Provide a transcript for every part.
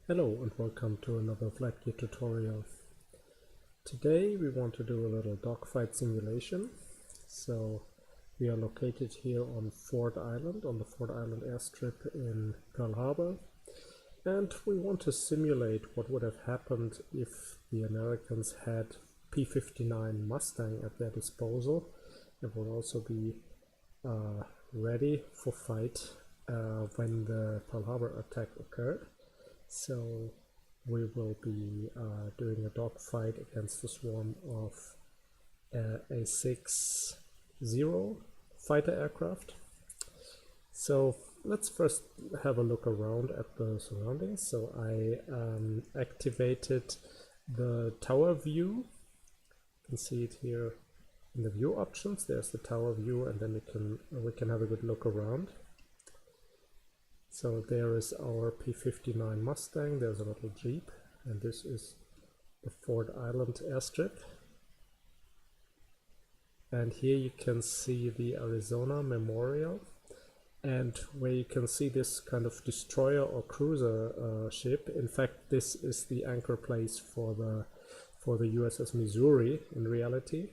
Hello and welcome to another Flightgear tutorial. Today we want to do a little dogfight simulation. So we are located here on Ford Island, on the Ford Island airstrip in Pearl Harbor. And we want to simulate what would have happened if the Americans had P51 Mustang at their disposal and would also be ready for fight when the Pearl Harbor attack occurred. So we will be doing a dogfight against a swarm of A6M2 Zeros fighter aircraft. So let's first have a look around at the surroundings. So I activated the tower view. You can see it here in the view options. There's the tower view, and then we can have a good look around. So there is our P51 Mustang, there's a little Jeep, and this is the Ford Island airstrip. And here you can see the Arizona Memorial, and where you can see this kind of destroyer or cruiser ship. In fact, this is the anchor place for the USS Missouri in reality.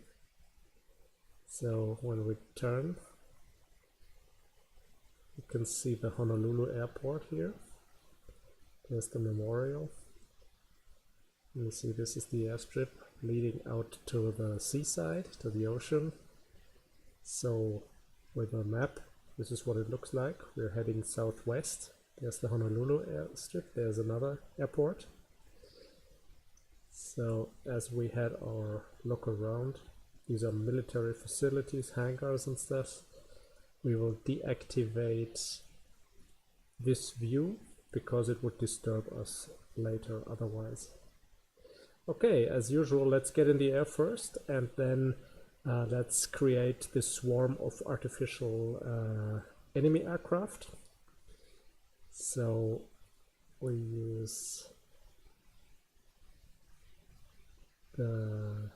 So when we turn, you can see the Honolulu airport here. There's the memorial. You see this is the airstrip leading out to the seaside, to the ocean. So with a map, this is what it looks like. We're heading southwest. There's the Honolulu airstrip. There's another airport. So as we had our look around, these are military facilities, hangars and stuff. We will deactivate this view because it would disturb us later otherwise. Okay, as usual, let's get in the air first, and then let's create this swarm of artificial enemy aircraft. So we use the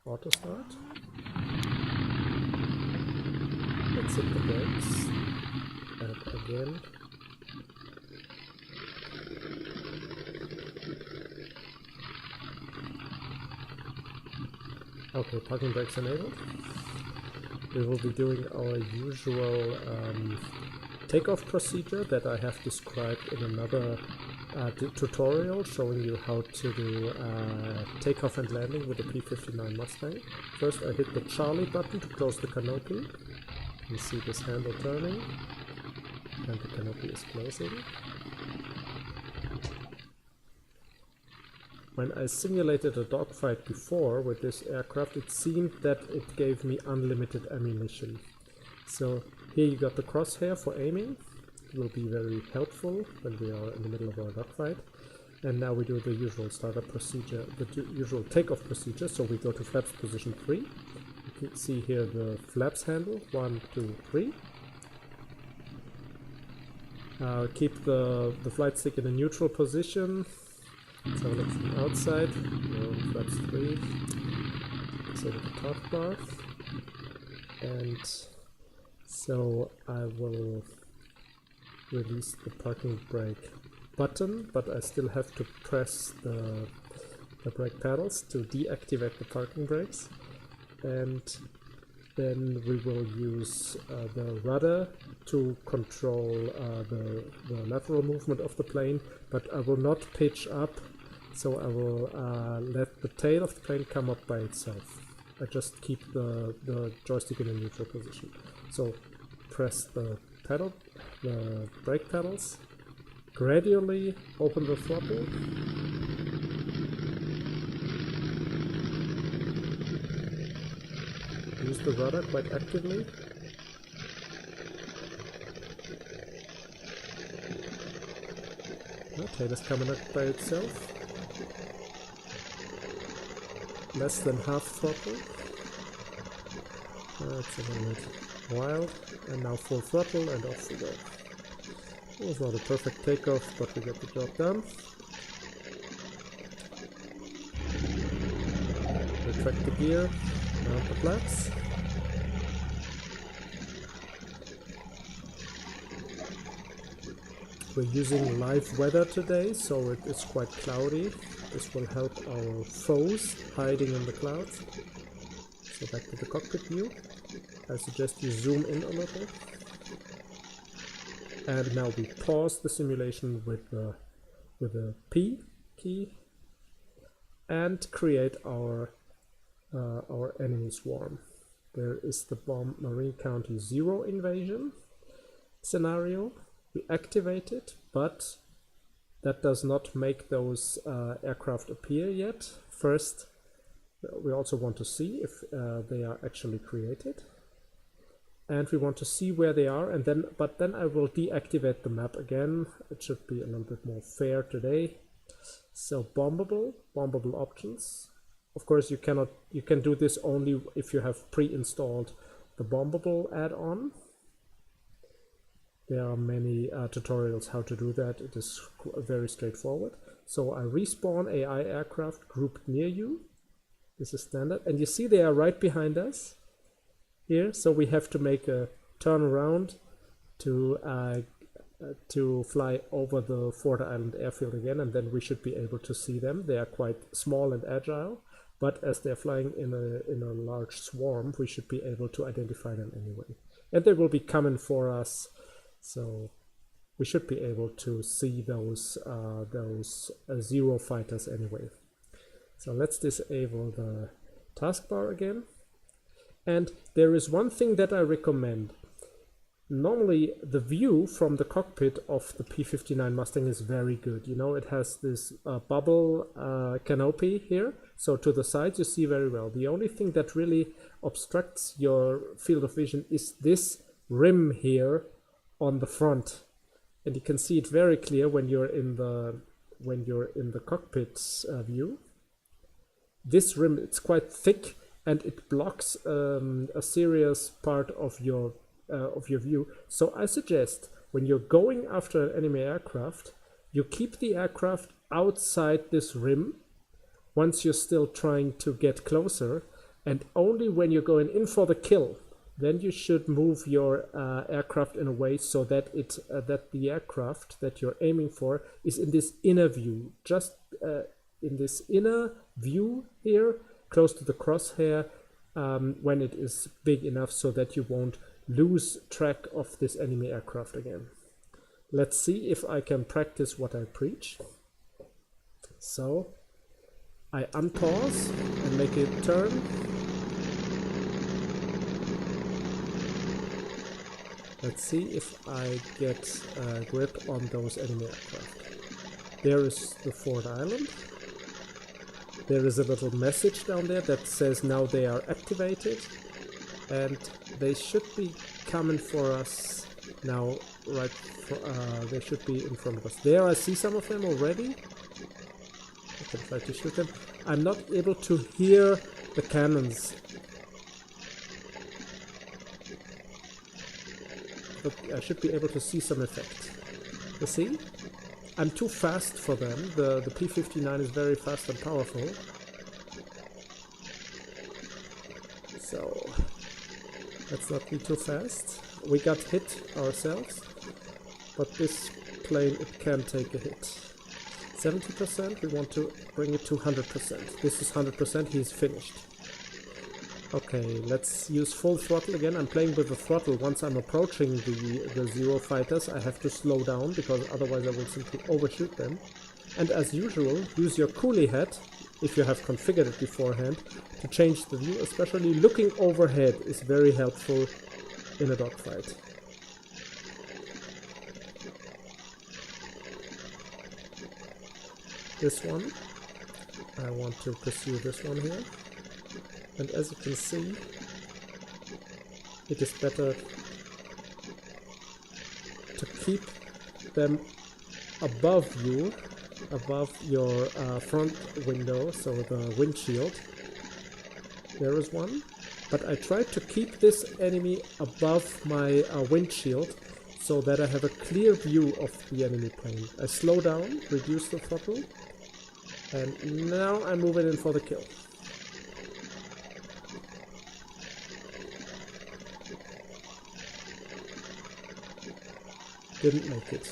auto start. Let's hit the brakes, and again. Okay, parking brakes enabled. We will be doing our usual takeoff procedure that I have described in another tutorial showing you how to do takeoff and landing with the P51 Mustang. First I hit the Charlie button to close the canopy. You see this handle turning, and the canopy is closing. When I simulated a dogfight before with this aircraft, it seemed that it gave me unlimited ammunition. So here you got the crosshair for aiming. It will be very helpful when we are in the middle of our dogfight. And now we do the usual startup procedure, the usual takeoff procedure. So we go to flaps position 3. You can see here the flaps handle, 1, 2, 3. Keep the flight stick in a neutral position. Let's have a look from the outside. Flaps 3. So the top bar. And so I will release the parking brake button, but I still have to press the brake pedals to deactivate the parking brakes. And then we will use the rudder to control the lateral movement of the plane, but I will not pitch up, so I will let the tail of the plane come up by itself. I just keep the joystick in a neutral position. So press the brake pedals, gradually open the throttle, use the rudder quite actively. The tail is coming up by itself. Less than half throttle. That's a little bit wild. And now full throttle and off we go. It was not a perfect takeoff, but we got the job done. Retract the gear. Mount the flaps. We're using live weather today, so it is quite cloudy. This will help our foes hiding in the clouds. So back to the cockpit view. I suggest you zoom in a little. And now we pause the simulation with the P key and create our enemy swarm. There is the bomb Marine County 0 invasion scenario. We activate it, but that does not make those aircraft appear yet. First, we also want to see if they are actually created. And we want to see where they are, and then I will deactivate the map again. It should be a little bit more fair today. So bombable options. Of course, you can do this only if you have pre-installed the bombable add-on. There are many tutorials how to do that. It is very straightforward. So I respawn AI aircraft grouped near you. This is standard, and you see they are right behind us here. So we have to make a turn around to fly over the Ford Island airfield again, and then we should be able to see them. They are quite small and agile, but as they're flying in a large swarm, we should be able to identify them anyway. And they will be coming for us, so we should be able to see those Zero fighters anyway. So let's disable the taskbar again. And there is one thing that I recommend. Normally the view from the cockpit of the P51 Mustang is very good. You know, it has this bubble canopy here, so to the sides you see very well. The only thing that really obstructs your field of vision is this rim here on the front, and you can see it very clear when you're in the cockpit view. This rim, it's quite thick, and it blocks a serious part of your view. So I suggest when you're going after an enemy aircraft, you keep the aircraft outside this rim once you're still trying to get closer, and only when you're going in for the kill, then you should move your aircraft in a way so that that the aircraft that you're aiming for is in this inner view, just in this inner view here, close to the crosshair, when it is big enough so that you won't lose track of this enemy aircraft again. Let's see if I can practice what I preach. So I unpause and make it turn. Let's see if I get a grip on those enemy aircraft. There is the Ford Island. There is a little message down there that says now they are activated, and they should be coming for us now. Right, they should be in front of us. There, I see some of them already. I can try to shoot them. I'm not able to hear the cannons, but I should be able to see some effect. You see? I'm too fast for them. The P51 is very fast and powerful. So let's not be too fast. We got hit ourselves, but this plane, it can take a hit. 70%, we want to bring it to 100%. This is 100%, he's finished. Okay, let's use full throttle again. I'm playing with the throttle. Once I'm approaching the Zero fighters, I have to slow down because otherwise I will simply overshoot them. And as usual, use your coolie hat, if you have configured it beforehand, to change the view. Especially looking overhead is very helpful in a dogfight. This one, I want to pursue this one here. And as you can see, it is better to keep them above you, above your front window, so the windshield. There is one. But I tried to keep this enemy above my windshield so that I have a clear view of the enemy plane. I slow down, reduce the throttle, and now I'm moving in for the kill. Didn't make it.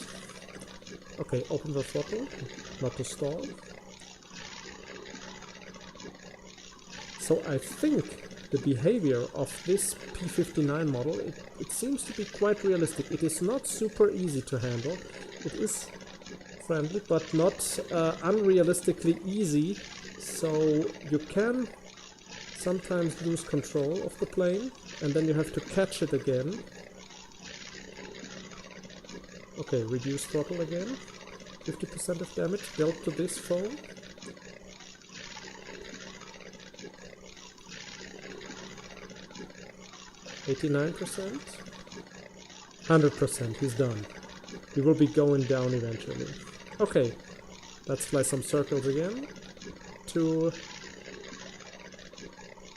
Okay, open the throttle, not to stall. So I think the behavior of this P59 model, it seems to be quite realistic. It is not super easy to handle. It is friendly, but not unrealistically easy. So you can sometimes lose control of the plane, and then you have to catch it again. Okay, reduce throttle again. 50% of damage dealt to this foe. %, 100%, he's done. He will be going down eventually. Okay, let's fly some circles again to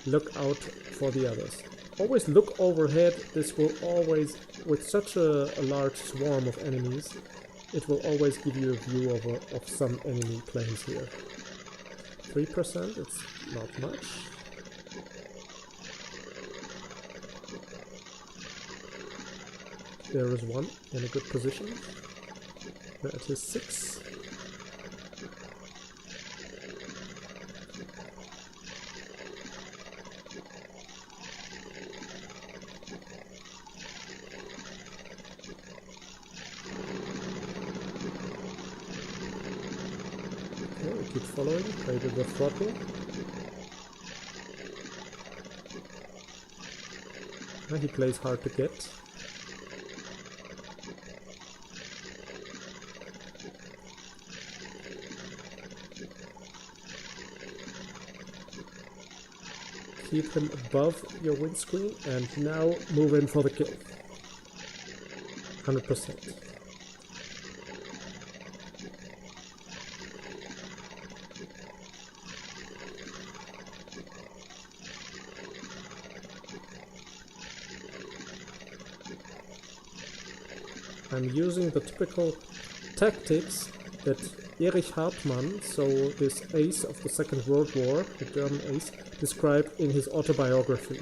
look out for the others. Always look overhead. This will always, with such a large swarm of enemies, it will always give you a view of some enemy planes here. 3%, it's not much. There is one in a good position. That is 6. Okay, we keep following, play with the throttle. And he plays hard to get. Keep him above your windscreen and now move in for the kill. 100%. I'm using the typical tactics that Erich Hartmann, so this ace of the Second World War, the German ace, described in his autobiography.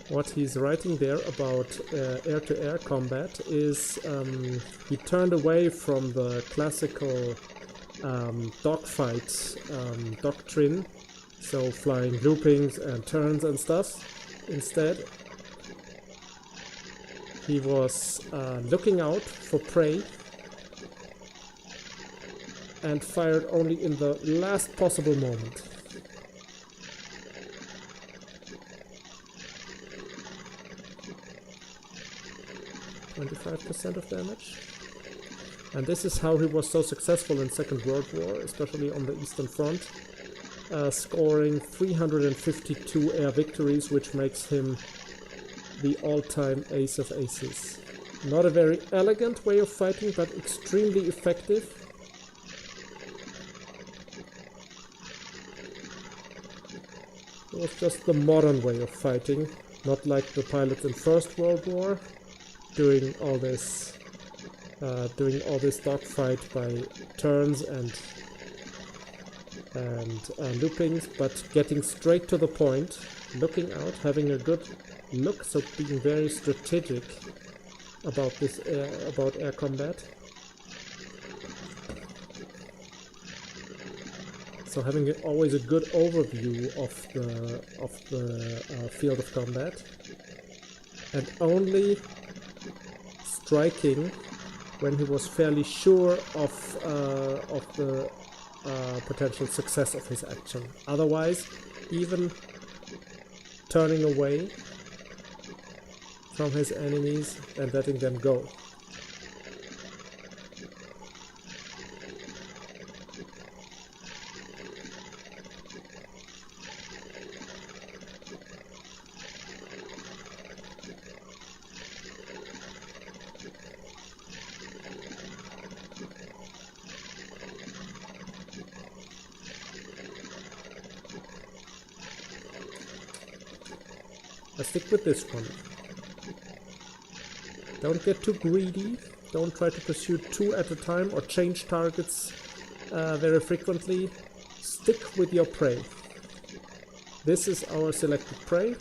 What he's writing there about air-to-air combat is he turned away from the classical dogfight doctrine, so flying loopings and turns and stuff. Instead, he was looking out for prey and fired only in the last possible moment. %, of damage. And this is how he was so successful in Second World War, especially on the Eastern Front, scoring 352 air victories, which makes him the all-time ace of aces. Not a very elegant way of fighting, but extremely effective. It was just the modern way of fighting, not like the pilots in First World War, doing all this dogfight by turns and loopings, but getting straight to the point, looking out, having a good look, so being very strategic about this about air combat. So having always a good overview of the field of combat, and only striking when he was fairly sure of the potential success of his action. Otherwise, even turning away from his enemies and letting them go. Let's stick with this one. Don't get too greedy. Don't try to pursue 2 at a time or change targets very frequently. Stick with your prey. This is our selected prey.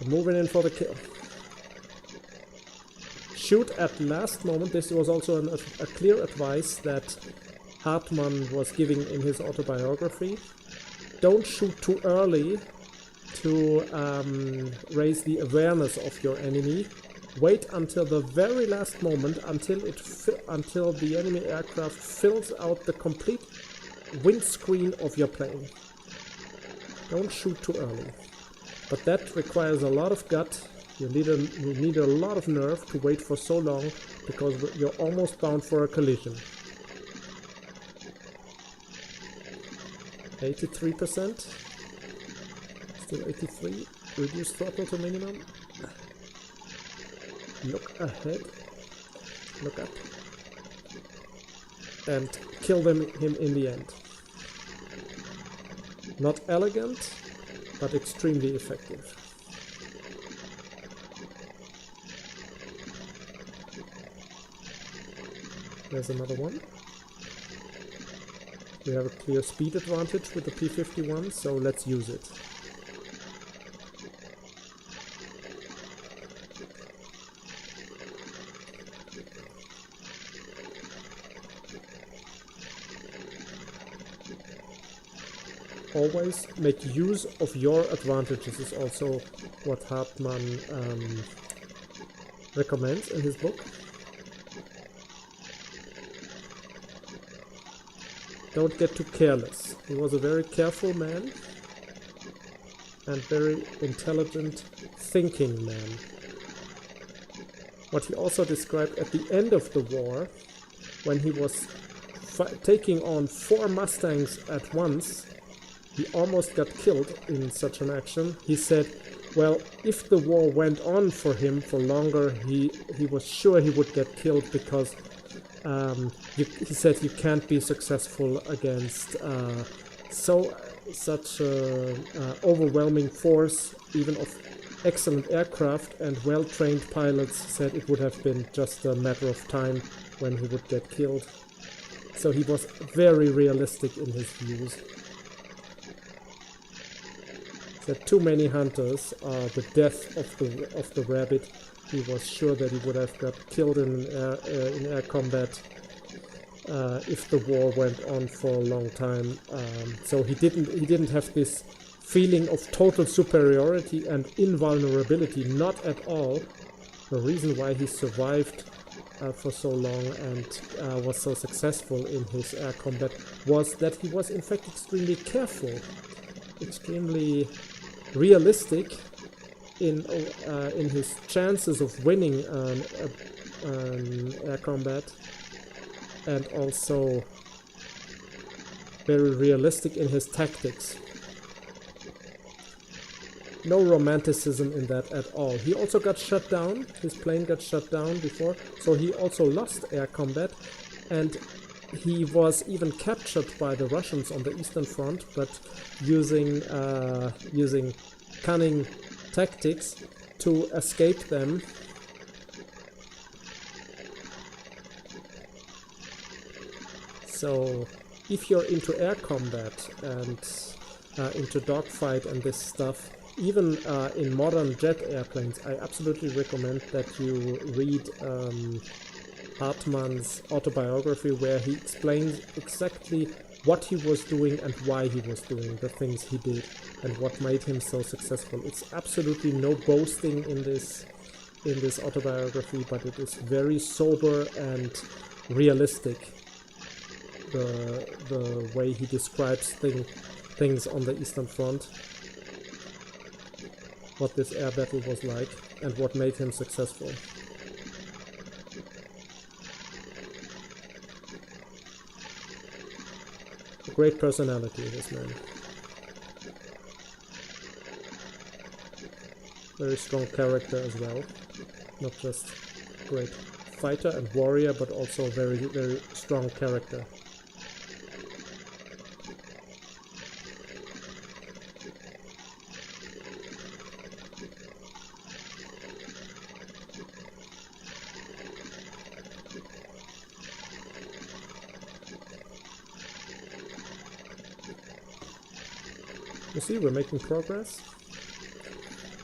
We're moving in for the kill. shoot at the last moment. This was also a clear advice that Hartmann was giving in his autobiography. Don't shoot too early to raise the awareness of your enemy. Wait until the very last moment, until the enemy aircraft fills out the complete windscreen of your plane. Don't shoot too early. But that requires a lot of gut. You need a lot of nerve to wait for so long, because you're almost bound for a collision. 83%. Still 83. Reduce throttle to minimum. Look ahead. Look up. And kill him in the end. Not elegant, but extremely effective. There's another one. We have a clear speed advantage with the P51, so let's use it. Always make use of your advantages is also what Hartmann recommends in his book. Don't get too careless. He was a very careful man and very intelligent, thinking man. What he also described at the end of the war, when he was taking on 4 Mustangs at once, he almost got killed in such an action. He said, well, if the war went on for him for longer, he was sure he would get killed, because he said you can't be successful against such overwhelming force, even of excellent aircraft and well-trained pilots. Said it would have been just a matter of time when he would get killed. So he was very realistic in his views. Said too many hunters are the death of the rabbit. He was sure that he would have got killed in air combat if the war went on for a long time. So he didn't have this feeling of total superiority and invulnerability, not at all. The reason why he survived for so long and was so successful in his air combat was that he was in fact extremely careful, extremely realistic in his chances of winning air combat, and also very realistic in his tactics. No romanticism in that at all. He also got shut down. His plane got shut down before, so he also lost air combat, and he was even captured by the Russians on the Eastern Front, but using cunning tactics to escape them. So if you're into air combat and into dogfight and this stuff, even in modern jet airplanes, I absolutely recommend that you read Hartmann's autobiography, where he explains exactly what he was doing and why he was doing the things he did and what made him so successful. It's absolutely no boasting in this autobiography, but it is very sober and realistic, the way he describes things on the Eastern Front, what this air battle was like and what made him successful. A great personality, this man. Very strong character as well. Not just great fighter and warrior, but also very, very strong character. You see, we're making progress,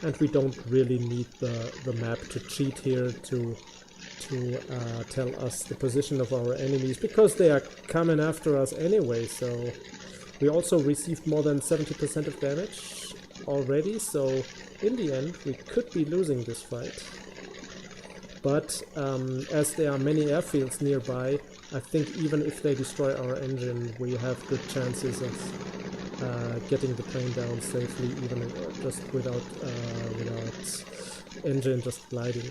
and we don't really need the map to cheat here to to tell us the position of our enemies, because they are coming after us anyway. So we also received more than 70% of damage already, so in the end we could be losing this fight. But as there are many airfields nearby, I think even if they destroy our engine, we have good chances of getting the plane down safely, even just without engine just gliding.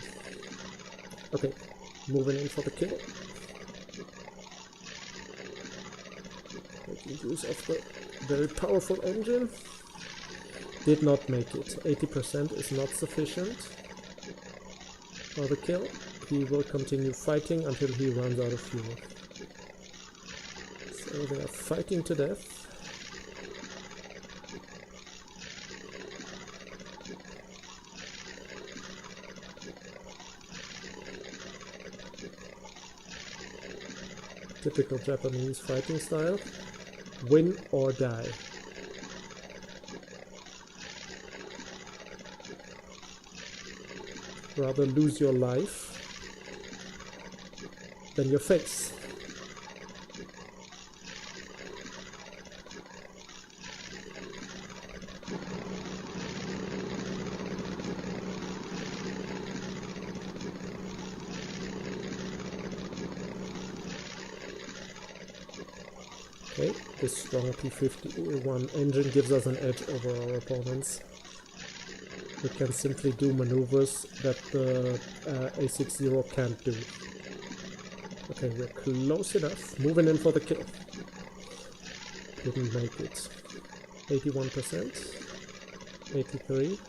Okay, moving in for the kill. Making use of the very powerful engine. Did not make it. 80% is not sufficient for the kill. He will continue fighting until he runs out of fuel. So they are fighting to death. Typical Japanese fighting style. Win or die. Rather lose your life than your face. Okay, this strong P51 engine gives us an edge over our opponents. We can simply do maneuvers that the A6M2 can't do. Okay, we're close enough. Moving in for the kill. Didn't make it. 81%. 83.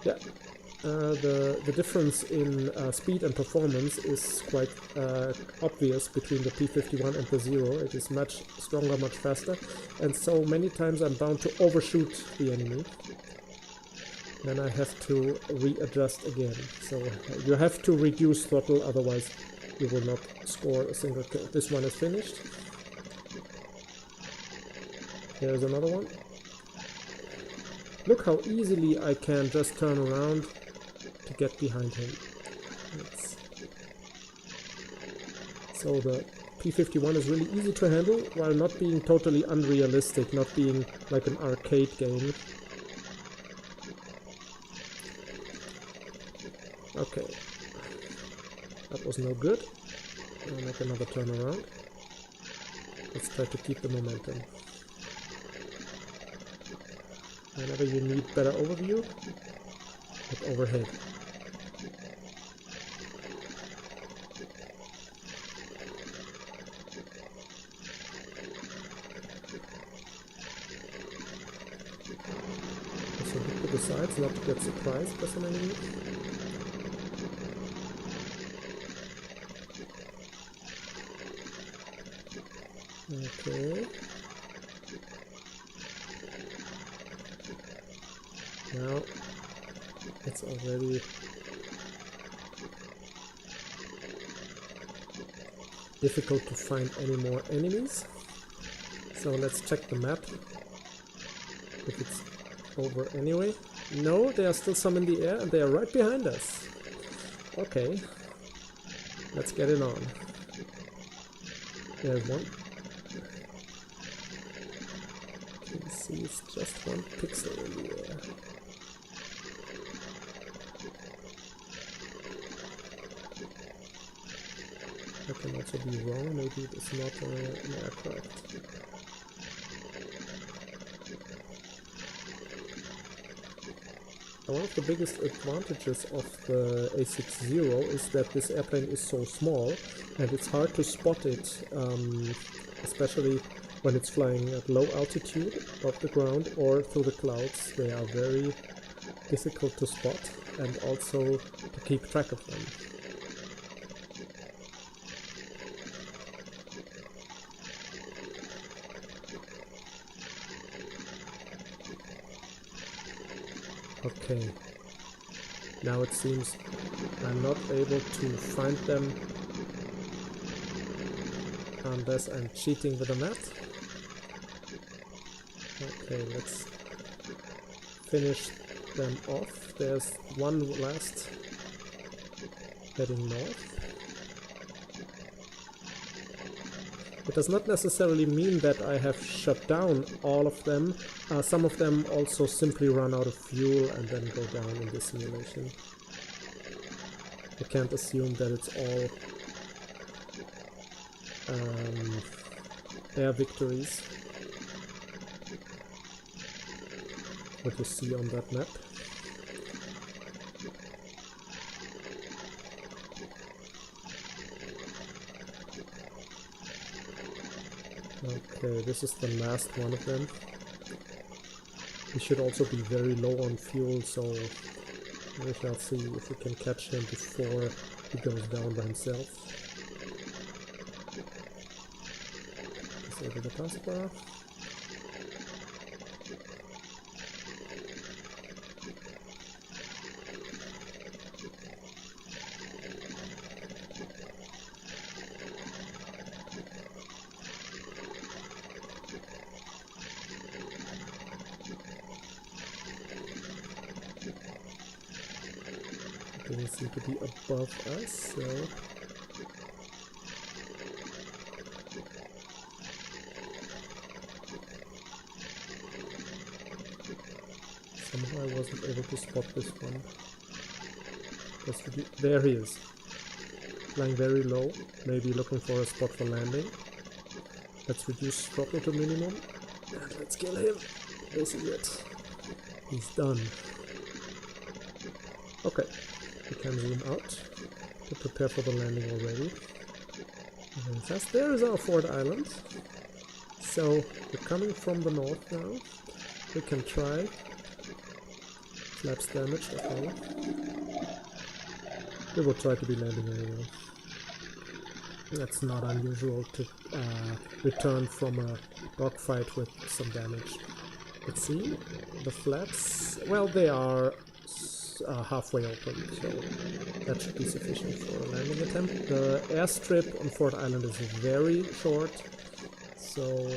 Yeah. The difference in speed and performance is quite obvious between the P51 and the Zero. It is much stronger, much faster, and so many times I'm bound to overshoot the enemy. Then I have to readjust again. So you have to reduce throttle, otherwise you will not score a single kill. This one is finished. Here's another one. Look how easily I can just turn around to get behind him. So the P51 is really easy to handle while not being totally unrealistic, not being like an arcade game. Okay, that was no good. I'll make another turn around. Let's try to keep the momentum. Whenever you need better overview, look overhead. Also look to the sides, not to get surprised by some enemy. Okay. Now it's already difficult to find any more enemies. So let's check the map. If it's over anyway. No, there are still some in the air and they are right behind us. Okay. Let's get it on. There's one. You can see it's just one pixel in the air. I can also be wrong, maybe it is not an aircraft. One of the biggest advantages of the A6M is that this airplane is so small and it's hard to spot it, especially when it's flying at low altitude off the ground or through the clouds. They are very difficult to spot and also to keep track of them. Okay, now it seems I'm not able to find them unless I'm cheating with the map. Okay, let's finish them off. There's one last heading north. It does not necessarily mean that I have shut down all of them. Some of them also simply run out of fuel and then go down in the simulation. I can't assume that it's all air victories. What you see on that map. Okay, this is the last one of them. He should also be very low on fuel, so we shall see if we can catch him before he goes down by himself. Disable the taskbar. Doesn't seem to be above us, so somehow I wasn't able to spot this one. There he is, flying very low, maybe looking for a spot for landing. Let's reduce throttle to minimum and let's kill him. This is it. He's done. Okay. We can zoom out to prepare for the landing already. Very fast. There is our Ford Island. So we're coming from the north now. We can try. Flaps damaged, okay. We will try to be landing anyway. That's not unusual to return from a dogfight with some damage. Let's see. The flaps, well, they are halfway open, so that should be sufficient for a landing attempt. The airstrip on Ford Island is very short, so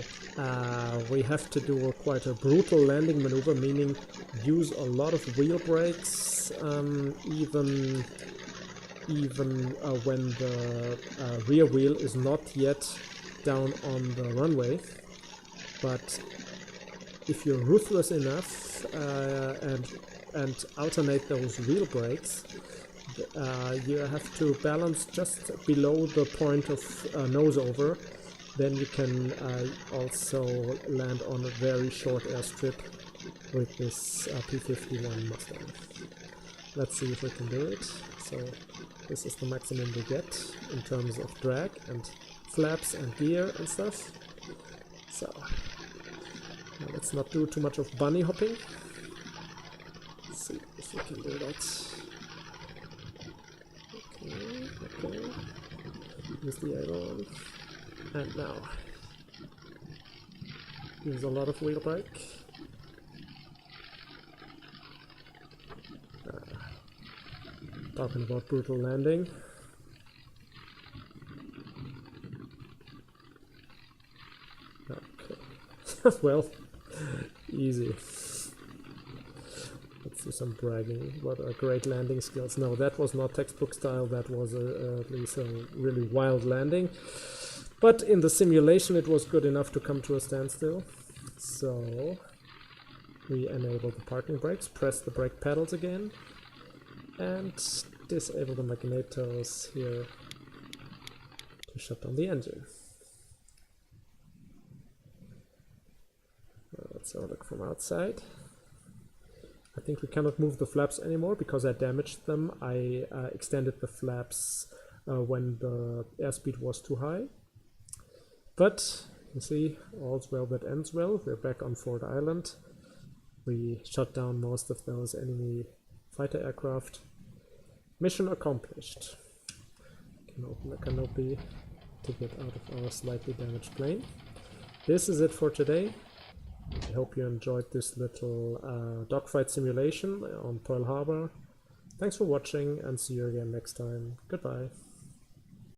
we have to do quite a brutal landing maneuver, meaning use a lot of wheel brakes, even when the rear wheel is not yet down on the runway. But if you're ruthless enough and alternate those wheel brakes, you have to balance just below the point of nose over. Then you can also land on a very short airstrip with this P51 Mustang. Let's see if we can do it. So this is the maximum we get in terms of drag and flaps and gear and stuff. So now let's not do too much of bunny hopping. Let's see if we can do that. Okay. Use the aileron. And now use a lot of wheel brake. Talking about brutal landing. Okay. Well, easy. Let's do some bragging. What a great landing skills. No, that was not textbook style. That was at least a really wild landing. But in the simulation it was good enough to come to a standstill. So we enable the parking brakes, press the brake pedals again, and disable the magnetos here to shut down the engine. Let's have a look from outside. I think we cannot move the flaps anymore because I damaged them. I extended the flaps when the airspeed was too high. But you see, all's well that ends well. We're back on Ford Island. We shut down most of those enemy fighter aircraft. Mission accomplished. Can open the canopy to get out of our slightly damaged plane. This is it for today. I hope you enjoyed this little dogfight simulation on Pearl Harbor. Thanks for watching and see you again next time. Goodbye.